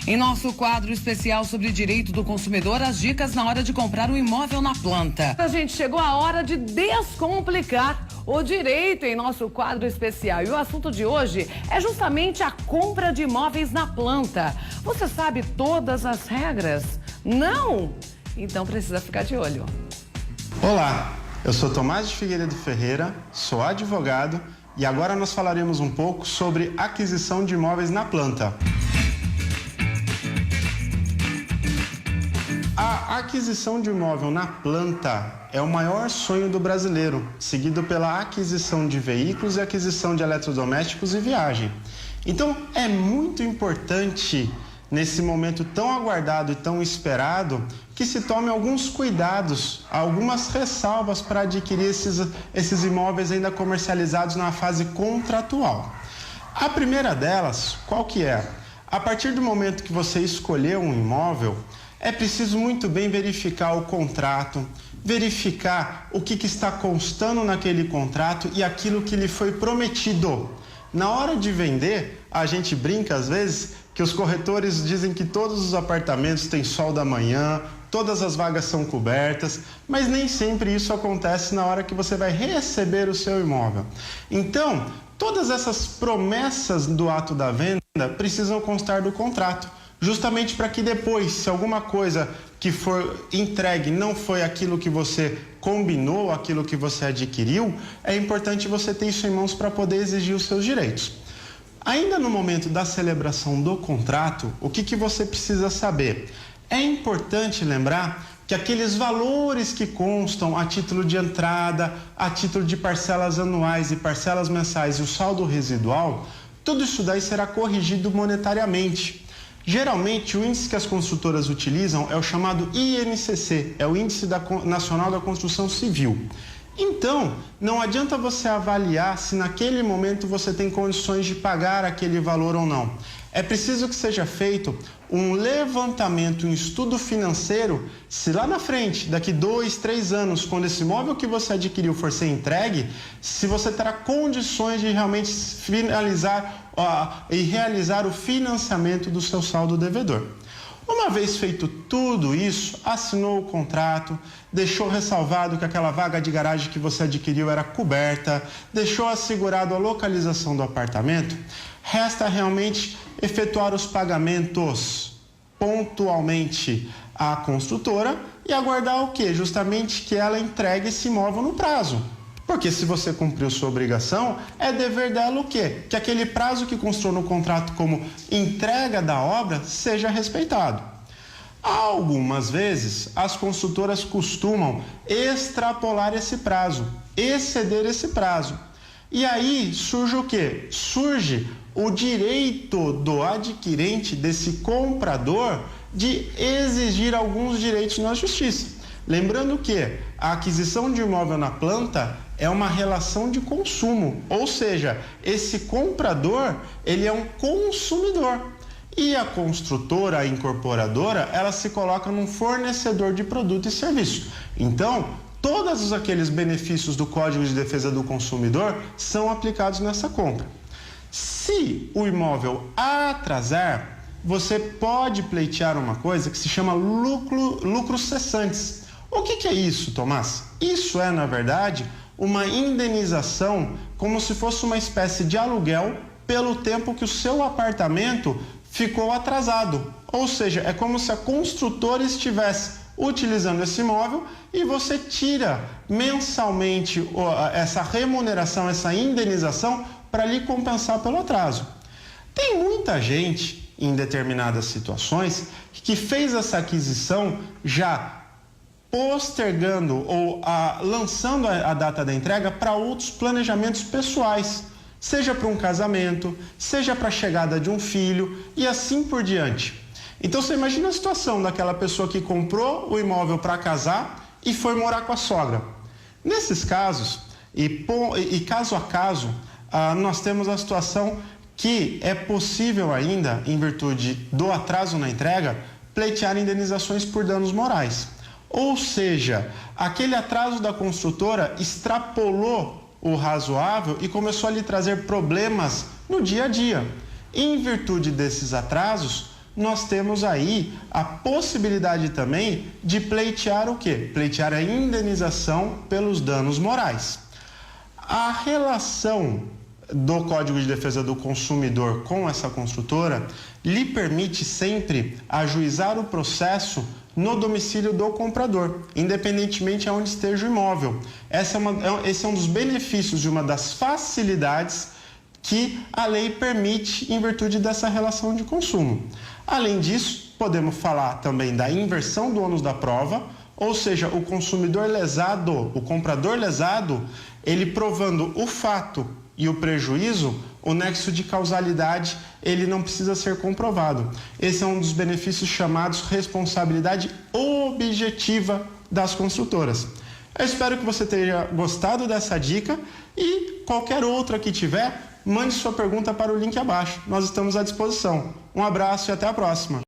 Em nosso quadro especial sobre direito do consumidor, as dicas na hora de comprar um imóvel na planta. A gente chegou a hora de descomplicar o direito em nosso quadro especial. E o assunto de hoje é justamente a compra de imóveis na planta. Você sabe todas as regras? Não? Então precisa ficar de olho. Olá, eu sou Tomás de Figueiredo Ferreira, sou advogado e agora nós falaremos um pouco sobre aquisição de imóveis na planta. A aquisição de imóvel na planta é o maior sonho do brasileiro, seguido pela aquisição de veículos e aquisição de eletrodomésticos e viagem. Então, é muito importante, nesse momento tão aguardado e tão esperado, que se tome alguns cuidados, algumas ressalvas para adquirir esses imóveis ainda comercializados na fase contratual. A primeira delas, qual que é? A partir do momento que você escolheu um imóvel, é preciso muito bem verificar o contrato, verificar o que está constando naquele contrato e aquilo que lhe foi prometido. Na hora de vender, a gente brinca às vezes que os corretores dizem que todos os apartamentos têm sol da manhã, todas as vagas são cobertas, mas nem sempre isso acontece na hora que você vai receber o seu imóvel. Então, todas essas promessas do ato da venda precisam constar do contrato, justamente para que depois, se alguma coisa que for entregue não foi aquilo que você combinou, aquilo que você adquiriu, é importante você ter isso em mãos para poder exigir os seus direitos. Ainda no momento da celebração do contrato, o que você precisa saber? É importante lembrar que aqueles valores que constam a título de entrada, a título de parcelas anuais e parcelas mensais e o saldo residual, tudo isso daí será corrigido monetariamente. Geralmente, o índice que as construtoras utilizam é o chamado INCC, é o Índice Nacional da Construção Civil. Então, não adianta você avaliar se naquele momento você tem condições de pagar aquele valor ou não. É preciso que seja feito um levantamento, um estudo financeiro, se lá na frente, daqui 2, 3 anos, quando esse imóvel que você adquiriu for ser entregue, se você terá condições de realmente finalizar e realizar o financiamento do seu saldo devedor. Uma vez feito tudo isso, assinou o contrato, deixou ressalvado que aquela vaga de garagem que você adquiriu era coberta, deixou assegurado a localização do apartamento, resta realmente efetuar os pagamentos pontualmente à construtora e aguardar o quê? Justamente que ela entregue esse imóvel no prazo. Porque se você cumpriu sua obrigação, é dever dela o quê? Que aquele prazo que constou no contrato como entrega da obra seja respeitado. Algumas vezes, as construtoras costumam extrapolar esse prazo, exceder esse prazo. E aí surge o quê? Surge o direito do adquirente, desse comprador, de exigir alguns direitos na justiça. Lembrando que a aquisição de imóvel na planta é uma relação de consumo, ou seja, esse comprador, ele é um consumidor. E a construtora, a incorporadora, ela se coloca num fornecedor de produto e serviço. Então, todos aqueles benefícios do Código de Defesa do Consumidor são aplicados nessa compra. Se o imóvel atrasar, você pode pleitear uma coisa que se chama lucros cessantes. O que é isso, Tomás? Isso é, na verdade, uma indenização como se fosse uma espécie de aluguel pelo tempo que o seu apartamento ficou atrasado. Ou seja, é como se a construtora estivesse utilizando esse imóvel e você tira mensalmente essa remuneração, essa indenização para lhe compensar pelo atraso. Tem muita gente, em determinadas situações, que fez essa aquisição já postergando ou lançando a data da entrega para outros planejamentos pessoais, seja para um casamento, seja para a chegada de um filho e assim por diante. Então você imagina a situação daquela pessoa que comprou o imóvel para casar e foi morar com a sogra. Nesses casos, e caso a caso, nós temos a situação que é possível ainda, em virtude do atraso na entrega, pleitear indenizações por danos morais. Ou seja, aquele atraso da construtora extrapolou o razoável e começou a lhe trazer problemas no dia a dia. Em virtude desses atrasos, nós temos aí a possibilidade também de pleitear o quê? Pleitear a indenização pelos danos morais. A relação do Código de Defesa do Consumidor com essa construtora lhe permite sempre ajuizar o processo no domicílio do comprador, independentemente de onde esteja o imóvel. Esse é um dos benefícios de uma das facilidades que a lei permite em virtude dessa relação de consumo. Além disso, podemos falar também da inversão do ônus da prova, ou seja, o consumidor lesado, o comprador lesado, ele provando o fato e o prejuízo, o nexo de causalidade, ele não precisa ser comprovado. Esse é um dos benefícios chamados responsabilidade objetiva das construtoras. Eu espero que você tenha gostado dessa dica e qualquer outra que tiver, mande sua pergunta para o link abaixo. Nós estamos à disposição. Um abraço e até a próxima.